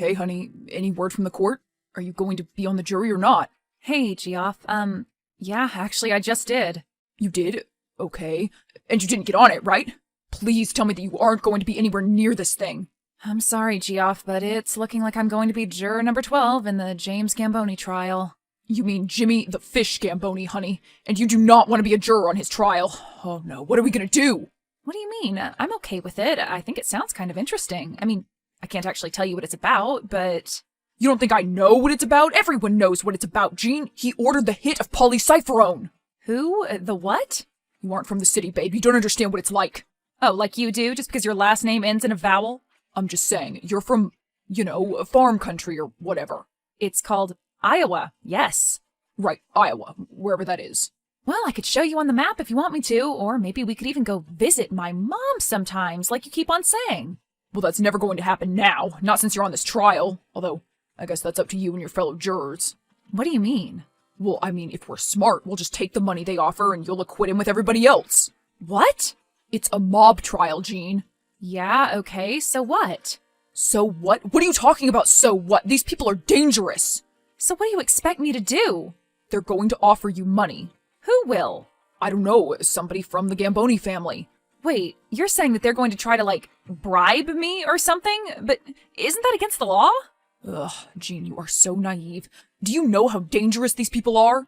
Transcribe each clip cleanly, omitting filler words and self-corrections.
Hey, honey, any word from the court? Are you going to be on the jury or not? Hey, Geoff, yeah, actually I just did. You did? Okay. And you didn't get on it, right? Please tell me that you aren't going to be anywhere near this thing. I'm sorry, Geoff, but it's looking like I'm going to be juror number 12 in the James Gamboni trial. You mean Jimmy the Fish Gamboni, honey, and you do not want to be a juror on his trial. Oh no, what are we gonna do? What do you mean? I'm okay with it. I think it sounds kind of interesting. I mean, I can't actually tell you what it's about, but... You don't think I know what it's about? Everyone knows what it's about, Jean. He ordered the hit of polycypherone. Who? The what? You aren't from the city, babe. You don't understand what it's like. Oh, like you do, just because your last name ends in a vowel? I'm just saying, you're from, a farm country or whatever. It's called Iowa, yes. Right, Iowa, wherever that is. Well, I could show you on the map if you want me to, or maybe we could even go visit my mom sometimes, like you keep on saying. Well, that's never going to happen now, not since you're on this trial. Although, I guess that's up to you and your fellow jurors. What do you mean? Well, I mean, if we're smart, we'll just take the money they offer and you'll acquit him with everybody else. What? It's a mob trial, Jean. Yeah, okay, so what? So what? What are you talking about, so what? These people are dangerous. So what do you expect me to do? They're going to offer you money. Who will? I don't know, somebody from the Gamboni family. Wait, you're saying that they're going to try to, bribe me or something? But isn't that against the law? Ugh, Jean, you are so naive. Do you know how dangerous these people are?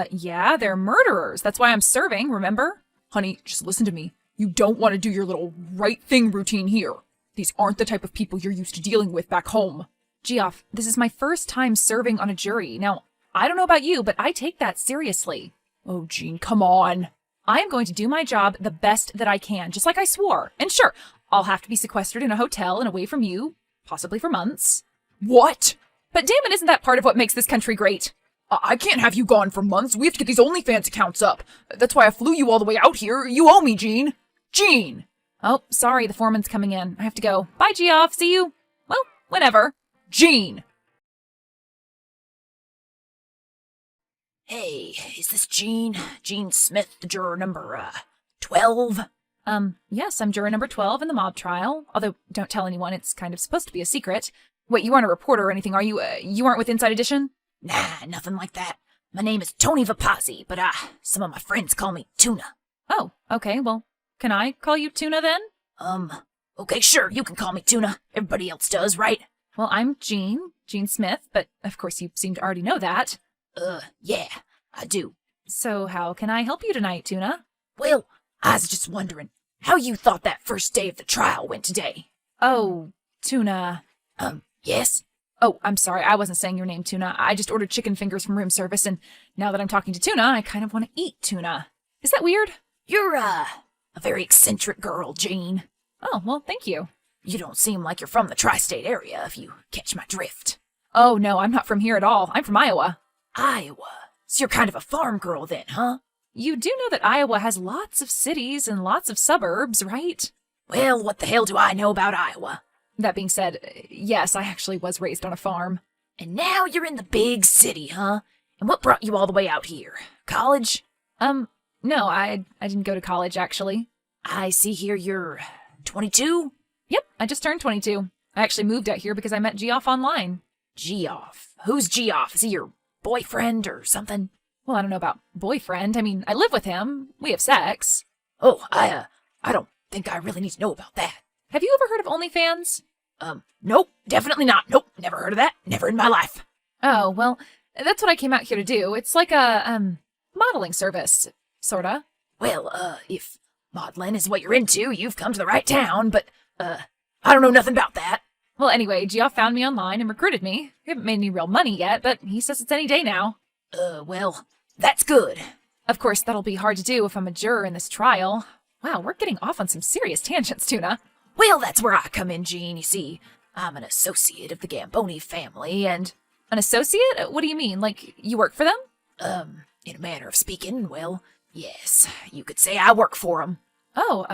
Yeah, they're murderers. That's why I'm serving, remember? Honey, just listen to me. You don't want to do your little right thing routine here. These aren't the type of people you're used to dealing with back home. Geoff, this is my first time serving on a jury. Now, I don't know about you, but I take that seriously. Oh, Jean, come on. I am going to do my job the best that I can, just like I swore. And sure, I'll have to be sequestered in a hotel and away from you, possibly for months. What? But damn it, isn't that part of what makes this country great? I can't have you gone for months. We have to get these OnlyFans accounts up. That's why I flew you all the way out here. You owe me, Jean. Jean! Oh, sorry, the foreman's coming in. I have to go. Bye, Geoff. See you. Well, whenever. Jean! Hey, is this Jean? Jean Smith, the juror number, 12? Yes, I'm juror number 12 in the mob trial. Although, don't tell anyone, it's kind of supposed to be a secret. Wait, you aren't a reporter or anything, are you? You aren't with Inside Edition? Nah, nothing like that. My name is Tony Vapazzi, but, some of my friends call me Tuna. Oh, okay, well, can I call you Tuna then? Okay, sure, you can call me Tuna. Everybody else does, right? Well, I'm Jean Smith, but of course you seem to already know that. Yeah, I do. So how can I help you tonight, Tuna? Well, I was just wondering how you thought that first day of the trial went today. Oh, Tuna. Yes? Oh, I'm sorry, I wasn't saying your name, Tuna. I just ordered chicken fingers from room service, and now that I'm talking to Tuna, I kind of want to eat tuna. Is that weird? You're, a very eccentric girl, Jean. Oh, well, thank you. You don't seem like you're from the tri-state area, if you catch my drift. Oh, no, I'm not from here at all. I'm from Iowa. Iowa? So you're kind of a farm girl then, huh? You do know that Iowa has lots of cities and lots of suburbs, right? Well, what the hell do I know about Iowa? That being said, yes, I actually was raised on a farm. And now you're in the big city, huh? And what brought you all the way out here? College? No, I didn't go to college, actually. I see here you're 22? Yep, I just turned 22. I actually moved out here because I met Geoff online. Geoff? Who's Geoff? Is he your boyfriend or something? Well, I don't know about boyfriend. I mean, I live with him. We have sex. Oh, I don't think I really need to know about that. Have you ever heard of OnlyFans? Nope, definitely not. Nope, never heard of that. Never in my life. Oh, well, that's what I came out here to do. It's like a, modeling service, sorta. Well, if modeling is what you're into, you've come to the right town, but, I don't know nothing about that. Well, anyway, Geoff found me online and recruited me. We haven't made any real money yet, but he says it's any day now. Well, that's good. Of course, that'll be hard to do if I'm a juror in this trial. Wow, we're getting off on some serious tangents, Tuna. Well, that's where I come in, Jean. You see, I'm an associate of the Gamboni family, and... An associate? What do you mean? Like, you work for them? In a manner of speaking, well, yes, you could say I work for 'em. Oh,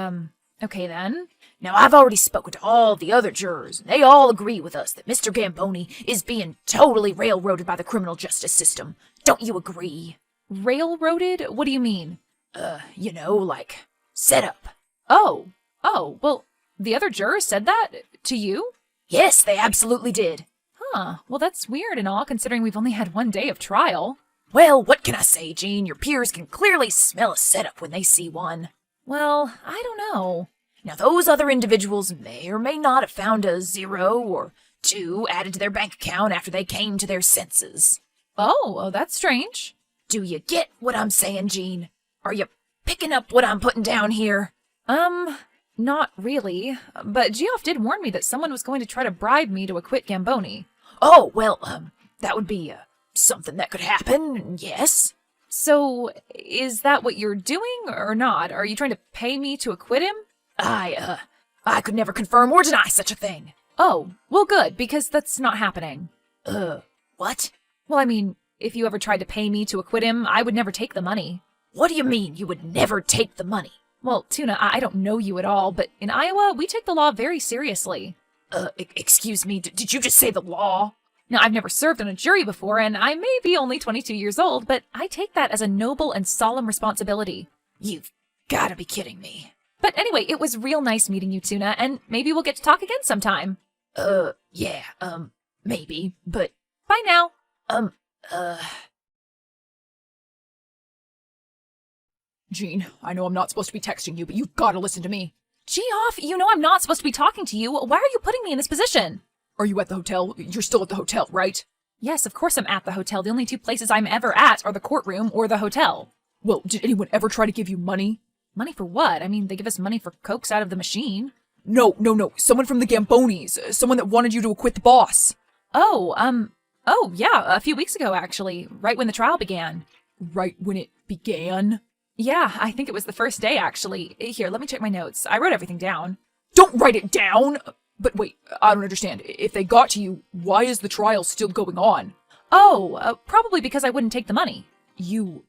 okay then. Now, I've already spoken to all the other jurors, and they all agree with us that Mr. Gamboni is being totally railroaded by the criminal justice system. Don't you agree? Railroaded? What do you mean? Like, set up. Oh, well, the other jurors said that? To you? Yes, they absolutely did. Huh, well that's weird and all, considering we've only had 1 day of trial. Well, what can I say, Jean? Your peers can clearly smell a setup when they see one. Well, I don't know. Now, those other individuals may or may not have found a 0 or 2 added to their bank account after they came to their senses. Oh, that's strange. Do you get what I'm saying, Jean? Are you picking up what I'm putting down here? Not really. But Geoff did warn me that someone was going to try to bribe me to acquit Gamboni. Oh, well, that would be, something that could happen, yes. So, is that what you're doing or not? Are you trying to pay me to acquit him? I could never confirm or deny such a thing. Oh, well good, because that's not happening. What? Well, I mean, if you ever tried to pay me to acquit him, I would never take the money. What do you mean you would never take the money? Well, Tuna, I don't know you at all, but in Iowa, we take the law very seriously. Excuse me, did you just say the law? Now, I've never served on a jury before, and I may be only 22 years old, but I take that as a noble and solemn responsibility. You've gotta be kidding me. But anyway, it was real nice meeting you, Tuna, and maybe we'll get to talk again sometime. Yeah, maybe, but... Bye now. Jean, I know I'm not supposed to be texting you, but you've got to listen to me. Geoff, you know I'm not supposed to be talking to you. Why are you putting me in this position? Are you at the hotel? You're still at the hotel, right? Yes, of course I'm at the hotel. The only 2 places I'm ever at are the courtroom or the hotel. Well, did anyone ever try to give you money? Money for what? I mean, they give us money for cokes out of the machine. No. Someone from the Gambonis. Someone that wanted you to acquit the boss. Oh, yeah, a few weeks ago, actually, right when the trial began. Right when it began? Yeah, I think it was the first day, actually. Here, let me check my notes. I wrote everything down. Don't write it down! But wait, I don't understand. If they got to you, why is the trial still going on? Oh, probably because I wouldn't take the money. You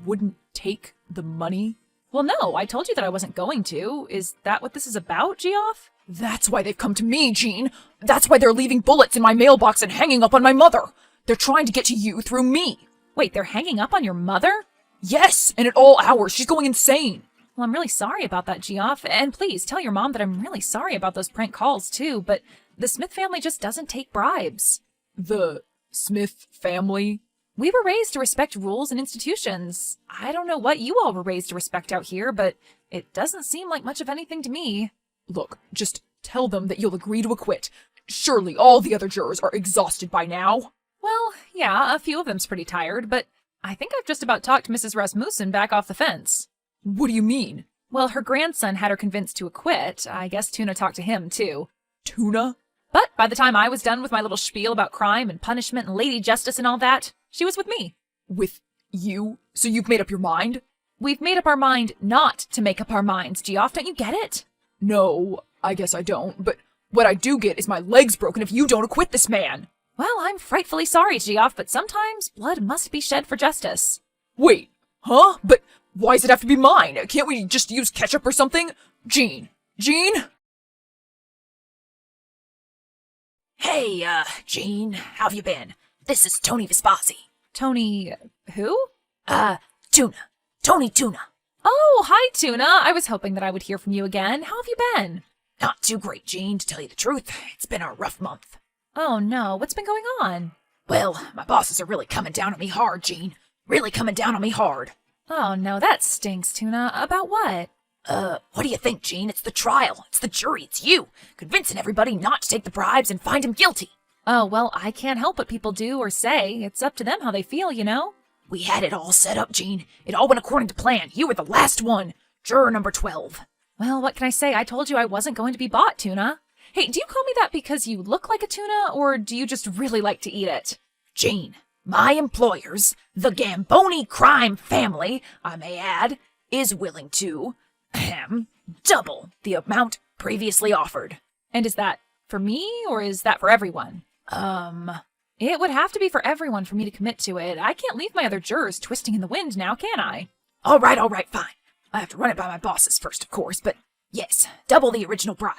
wouldn't take the money? Well, no, I told you that I wasn't going to. Is that what this is about, Geoff? That's why they've come to me, Jean. That's why they're leaving bullets in my mailbox and hanging up on my mother. They're trying to get to you through me. Wait, they're hanging up on your mother? Yes, and at all hours. She's going insane. Well, I'm really sorry about that, Geoff. And please tell your mom that I'm really sorry about those prank calls, too. But the Smith family just doesn't take bribes. The Smith family? We were raised to respect rules and institutions. I don't know what you all were raised to respect out here, but it doesn't seem like much of anything to me. Look, just tell them that you'll agree to acquit. Surely all the other jurors are exhausted by now. Well, yeah, a few of them's pretty tired, but I think I've just about talked Mrs. Rasmussen back off the fence. What do you mean? Well, her grandson had her convinced to acquit. I guess Tuna talked to him, too. Tuna? But by the time I was done with my little spiel about crime and punishment and Lady Justice and all that, she was with me. With you? So you've made up your mind? We've made up our mind not to make up our minds, Geoff. Don't you get it? No, I guess I don't. But what I do get is my leg's broken if you don't acquit this man. Well, I'm frightfully sorry, Geoff, but sometimes blood must be shed for justice. Wait, huh? But why does it have to be mine? Can't we just use ketchup or something? Jean? Hey, Jean, how've you been? This is Tony Vespasi. Tony... who? Tuna. Tony Tuna. Oh, hi, Tuna. I was hoping that I would hear from you again. How have you been? Not too great, Jean, to tell you the truth. It's been a rough month. Oh, no. What's been going on? Well, my bosses are really coming down on me hard, Jean. Really coming down on me hard. Oh, no, that stinks, Tuna. About what? What do you think, Jean? It's the trial. It's the jury. It's you. Convincing everybody not to take the bribes and find him guilty. Oh, well, I can't help what people do or say. It's up to them how they feel, you know? We had it all set up, Jean. It all went according to plan. You were the last one. Juror number 12. Well, what can I say? I told you I wasn't going to be bought, Tuna. Hey, do you call me that because you look like a tuna, or do you just really like to eat it? Jean, my employers, the Gamboni crime family, I may add, is willing to, double the amount previously offered. And is that for me, or is that for everyone? It would have to be for everyone for me to commit to it. I can't leave my other jurors twisting in the wind now, can I? All right, fine. I have to run it by my bosses first, of course, but yes, double the original bribe.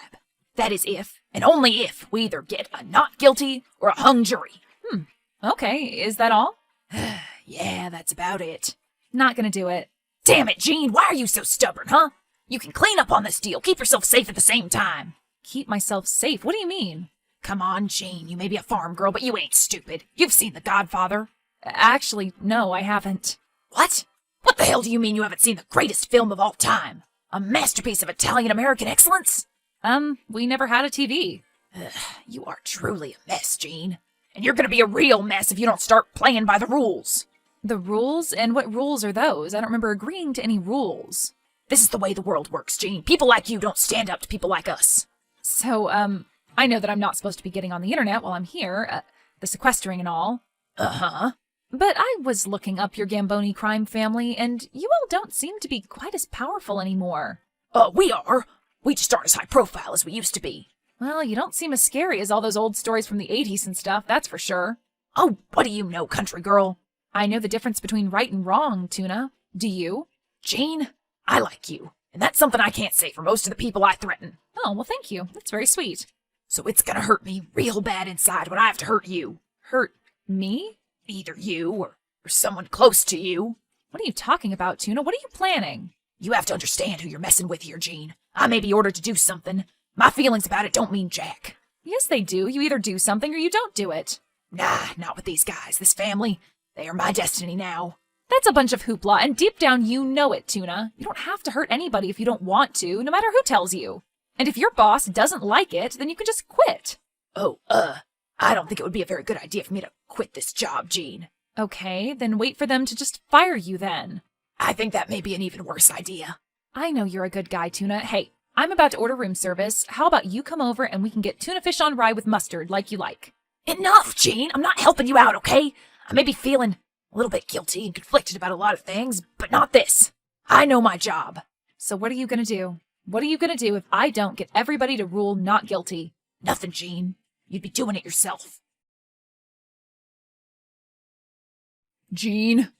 That is if, and only if, we either get a not guilty or a hung jury. Okay, is that all? Yeah, that's about it. Not gonna do it. Damn it, Jean, why are you so stubborn, huh? You can clean up on this deal, keep yourself safe at the same time. Keep myself safe? What do you mean? Come on, Jane, you may be a farm girl, but you ain't stupid. You've seen The Godfather. Actually, no, I haven't. What? What the hell do you mean you haven't seen the greatest film of all time? A masterpiece of Italian-American excellence? We never had a TV. You are truly a mess, Jean. And you're gonna be a real mess if you don't start playing by the rules. The rules? And what rules are those? I don't remember agreeing to any rules. This is the way the world works, Jean. People like you don't stand up to people like us. So, I know that I'm not supposed to be getting on the internet while I'm here, the sequestering and all. Uh-huh. But I was looking up your Gamboni crime family, and you all don't seem to be quite as powerful anymore. We are. We just aren't as high profile as we used to be. Well, you don't seem as scary as all those old stories from the 80s and stuff, that's for sure. Oh, what do you know, country girl? I know the difference between right and wrong, Tuna. Do you? Jean, I like you. And that's something I can't say for most of the people I threaten. Oh, well, thank you. That's very sweet. So it's gonna hurt me real bad inside when I have to hurt you. Hurt me? Either you or someone close to you. What are you talking about, Tuna? What are you planning? You have to understand who you're messing with here, Jean. I may be ordered to do something. My feelings about it don't mean jack. Yes, they do. You either do something or you don't do it. Nah, not with these guys, this family. They are my destiny now. That's a bunch of hoopla, and deep down you know it, Tuna. You don't have to hurt anybody if you don't want to, no matter who tells you. And if your boss doesn't like it, then you can just quit. Oh, I don't think it would be a very good idea for me to quit this job, Jean. Okay, then wait for them to just fire you then. I think that may be an even worse idea. I know you're a good guy, Tuna. Hey, I'm about to order room service. How about you come over and we can get tuna fish on rye with mustard like you like? Enough, Jean! I'm not helping you out, okay? I may be feeling a little bit guilty and conflicted about a lot of things, but not this. I know my job. So what are you gonna do? What are you gonna do if I don't get everybody to rule not guilty? Nothing, Jean. You'd be doing it yourself. Jean?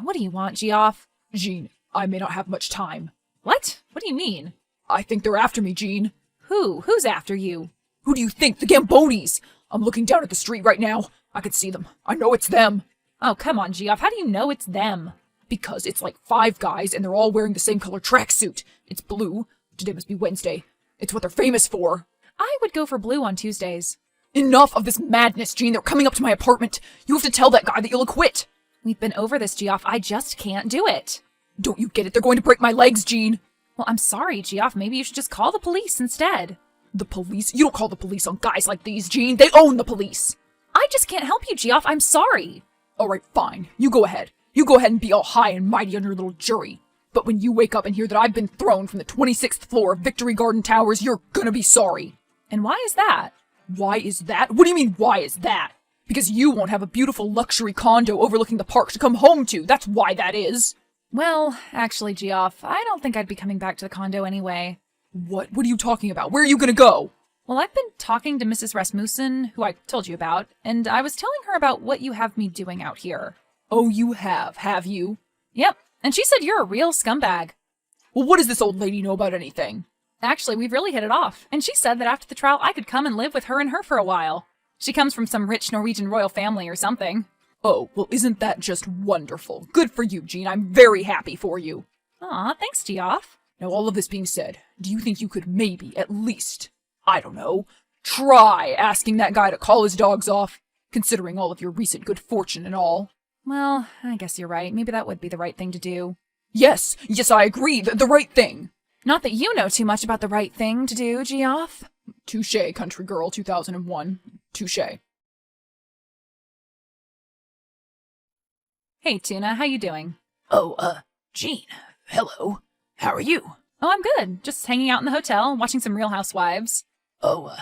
What do you want, Geoff? Jean, I may not have much time. What? What do you mean? I think they're after me, Jean. Who? Who's after you? Who do you think? The Gambonis! I'm looking down at the street right now. I can see them. I know it's them. Oh, come on, Geoff. How do you know it's them? Because it's like 5 guys and they're all wearing the same color tracksuit. It's blue. Today must be Wednesday. It's what they're famous for. I would go for blue on Tuesdays. Enough of this madness, Jean. They're coming up to my apartment. You have to tell that guy that you'll acquit. We've been over this, Geoff. I just can't do it. Don't you get it? They're going to break my legs, Jean. Well, I'm sorry, Geoff. Maybe you should just call the police instead. The police? You don't call the police on guys like these, Jean. They own the police. I just can't help you, Geoff. I'm sorry. All right, fine. You go ahead. You go ahead and be all high and mighty on your little jury. But when you wake up and hear that I've been thrown from the 26th floor of Victory Garden Towers, you're gonna be sorry. And why is that? Why is that? What do you mean, why is that? Because you won't have a beautiful luxury condo overlooking the park to come home to. That's why that is. Well, actually, Geoff, I don't think I'd be coming back to the condo anyway. What? What are you talking about? Where are you gonna go? Well, I've been talking to Mrs. Rasmussen, who I told you about, and I was telling her about what you have me doing out here. Oh, you have you? Yep, and she said you're a real scumbag. Well, what does this old lady know about anything? Actually, we've really hit it off, and she said that after the trial I could come and live with her and her for a while. She comes from some rich Norwegian royal family or something. Oh, well, isn't that just wonderful? Good for you, Jean. I'm very happy for you. Aw, thanks, Geoff. Now, all of this being said, do you think you could maybe, at least, I don't know, try asking that guy to call his dogs off, considering all of your recent good fortune and all? Well, I guess you're right. Maybe that would be the right thing to do. Yes, I agree, the right thing. Not that you know too much about the right thing to do, Geoff. Touché, country girl, 2001. Touché. Hey, Tuna, how you doing? Oh, Jean, hello. How are you? Oh, I'm good. Just hanging out in the hotel, watching some Real Housewives. Oh,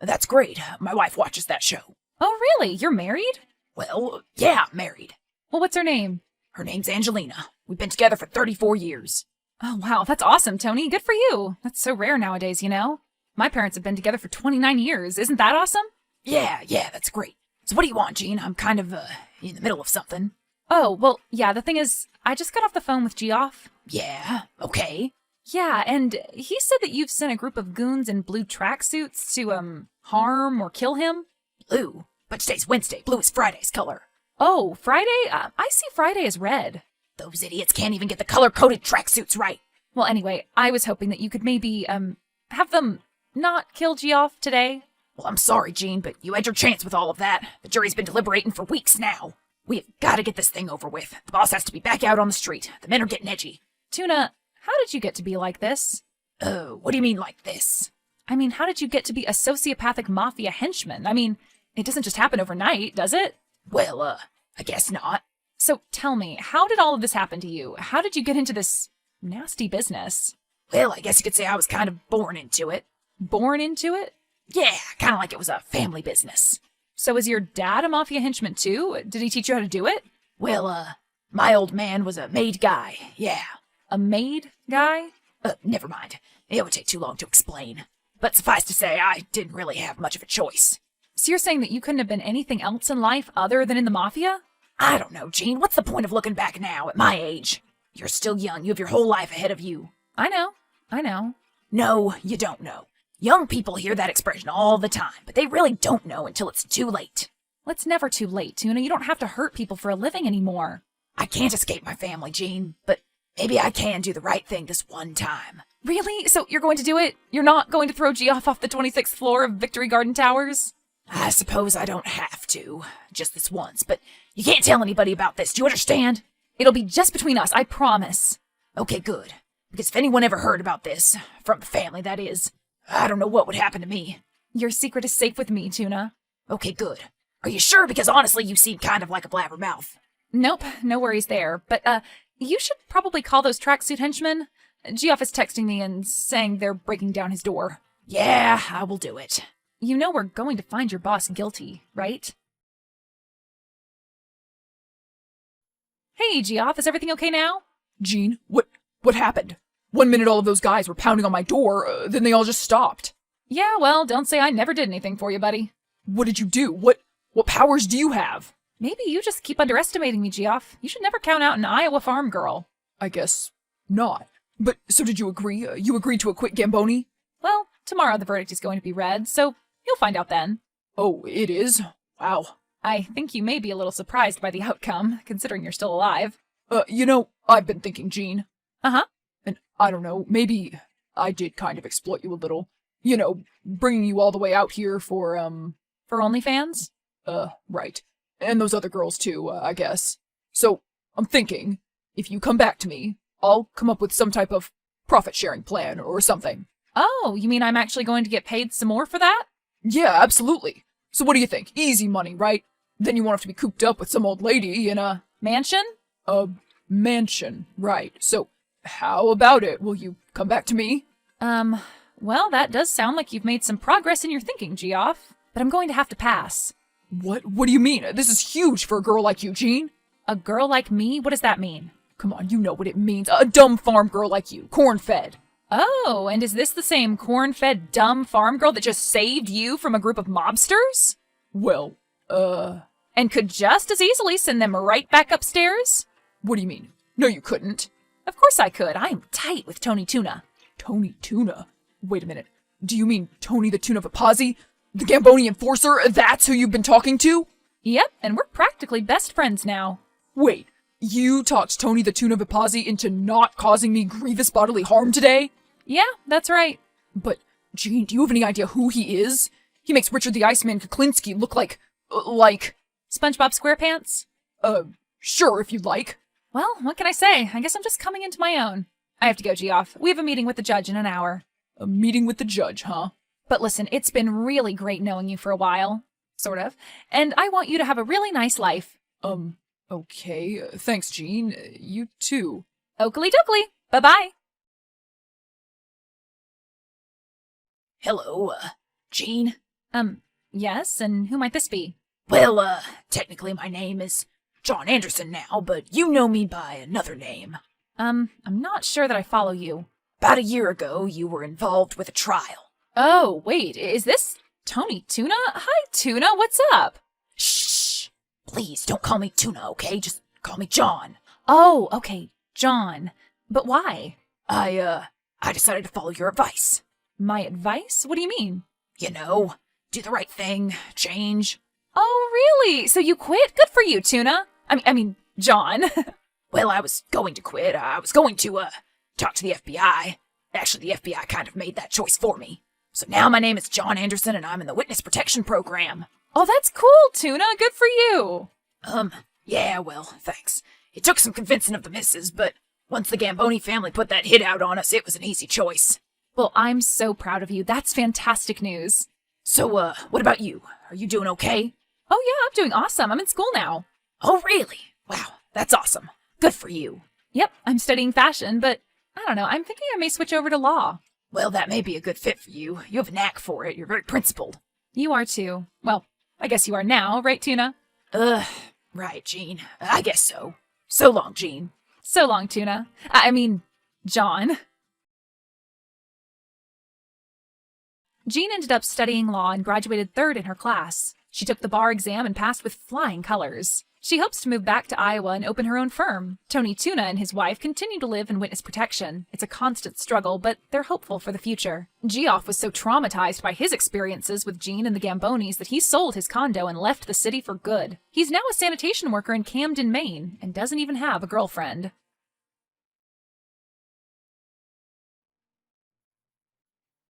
that's great. My wife watches that show. Oh, really? You're married? Well, yeah, married. Well, what's her name? Her name's Angelina. We've been together for 34 years. Oh, wow, that's awesome, Tony. Good for you. That's so rare nowadays, you know? My parents have been together for 29 years. Isn't that awesome? Yeah, that's great. So what do you want, Jean? I'm kind of, in the middle of something. Oh, well, yeah, the thing is, I just got off the phone with Geoff. Yeah, okay. Yeah, and he said that you've sent a group of goons in blue tracksuits to, harm or kill him. Blue? But today's Wednesday. Blue is Friday's color. Oh, Friday? I see Friday as red. Those idiots can't even get the color-coded tracksuits right. Well, anyway, I was hoping that you could maybe, have them not kill Geoff today. Well, I'm sorry, Gene, but you had your chance with all of that. The jury's been deliberating for weeks now. We've got to get this thing over with. The boss has to be back out on the street. The men are getting edgy. Tuna, how did you get to be like this? What do you mean like this? I mean, how did you get to be a sociopathic mafia henchman? I mean, it doesn't just happen overnight, does it? Well, I guess not. So tell me, how did all of this happen to you? How did you get into this nasty business? Well, I guess you could say I was kind of born into it. Born into it? Yeah, kind of like it was a family business. So is your dad a mafia henchman too? Did he teach you how to do it? Well, my old man was a made guy, yeah. A maid guy? Never mind. It would take too long to explain. But suffice to say, I didn't really have much of a choice. So you're saying that you couldn't have been anything else in life other than in the mafia? I don't know, Gene. What's the point of looking back now at my age? You're still young. You have your whole life ahead of you. I know. No, you don't know. Young people hear that expression all the time, but they really don't know until it's too late. Well, it's never too late, Tuna. You don't have to hurt people for a living anymore. I can't escape my family, Gene, but maybe I can do the right thing this one time. Really? So you're going to do it? You're not going to throw Geoff off the 26th floor of Victory Garden Towers? I suppose I don't have to, just this once, but you can't tell anybody about this, do you understand? It'll be just between us, I promise. Okay, good. Because if anyone ever heard about this, from the family that is, I don't know what would happen to me. Your secret is safe with me, Tuna. Okay, good. Are you sure? Because honestly, you seem kind of like a blabbermouth. Nope, no worries there. But, you should probably call those tracksuit henchmen. Geoff is texting me and saying they're breaking down his door. Yeah, I will do it. You know we're going to find your boss guilty, right? Hey, Geoff, is everything okay now? Gene, what happened? 1 minute all of those guys were pounding on my door, then they all just stopped. Yeah, well, don't say I never did anything for you, buddy. What did you do? What powers do you have? Maybe you just keep underestimating me, Geoff. You should never count out an Iowa farm girl. I guess not. But so did you agree? You agreed to acquit Gamboni? Well, tomorrow the verdict is going to be read, so you'll find out then. Oh, it is? Wow. I think you may be a little surprised by the outcome, considering you're still alive. I've been thinking, Gene. Uh-huh. And I don't know, maybe I did kind of exploit you a little. Bringing you all the way out here for OnlyFans? Right. And those other girls too, I guess. So, I'm thinking, if you come back to me, I'll come up with some type of profit-sharing plan or something. Oh, you mean I'm actually going to get paid some more for that? Yeah, absolutely. So what do you think? Easy money, right? Then you won't have to be cooped up with some old lady in a... Mansion? A mansion, right. So, how about it? Will you come back to me? Well, that does sound like you've made some progress in your thinking, Geoff. But I'm going to have to pass. What do you mean? This is huge for a girl like you, Gene. A girl like me? What does that mean? Come on, you know what it means. A dumb farm girl like you, corn-fed. Oh, and is this the same corn-fed dumb farm girl that just saved you from a group of mobsters? Well, And could just as easily send them right back upstairs? What do you mean? No, you couldn't. Of course I could. I'm tight with Tony Tuna. Tony Tuna? Wait a minute. Do you mean Tony the Tuna Vipazzi? The Gamboni enforcer? That's who you've been talking to? Yep, and we're practically best friends now. Wait, you talked Tony the Tuna Vipazzi into not causing me grievous bodily harm today? Yeah, that's right. But, Gene, do you have any idea who he is? He makes Richard the Iceman Kuklinski look like... SpongeBob SquarePants? Sure, if you'd like. Well, what can I say? I guess I'm just coming into my own. I have to go, Geoff. We have a meeting with the judge in an hour. A meeting with the judge, huh? But listen, it's been really great knowing you for a while. Sort of. And I want you to have a really nice life. Okay. Thanks, Gene. You too. Oakley dokley. Bye-bye. Hello, Gene? Yes, and who might this be? Well, technically my name is John Anderson now, but you know me by another name. I'm not sure that I follow you. About a year ago, you were involved with a trial. Oh, wait, is this Tony Tuna? Hi, Tuna, what's up? Shh! Please, don't call me Tuna, okay? Just call me John. Oh, okay, John. But why? I decided to follow your advice. My advice? What do you mean? You know, do the right thing, change. Oh, really? So you quit? Good for you, Tuna. I mean, John. Well, I was going to quit. I was going to, talk to the FBI. Actually, the FBI kind of made that choice for me. So now my name is John Anderson and I'm in the witness protection program. Oh, that's cool, Tuna. Good for you. Yeah, well, thanks. It took some convincing of the missus, but once the Gamboni family put that hit out on us, it was an easy choice. Well, I'm so proud of you. That's fantastic news. So, what about you? Are you doing okay? Oh, yeah, I'm doing awesome. I'm in school now. Oh, really? Wow, that's awesome. Good for you. Yep, I'm studying fashion, but I don't know. I'm thinking I may switch over to law. Well, that may be a good fit for you. You have a knack for it. You're very principled. You are too. Well, I guess you are now, right, Tuna? Right, Jean. I guess so. So long, Jean. So long, Tuna. I mean, John. Jean ended up studying law and graduated third in her class. She took the bar exam and passed with flying colors. She hopes to move back to Iowa and open her own firm. Tony Tuna and his wife continue to live in witness protection. It's a constant struggle, but they're hopeful for the future. Geoff was so traumatized by his experiences with Jean and the Gambonis that he sold his condo and left the city for good. He's now a sanitation worker in Camden, Maine, and doesn't even have a girlfriend.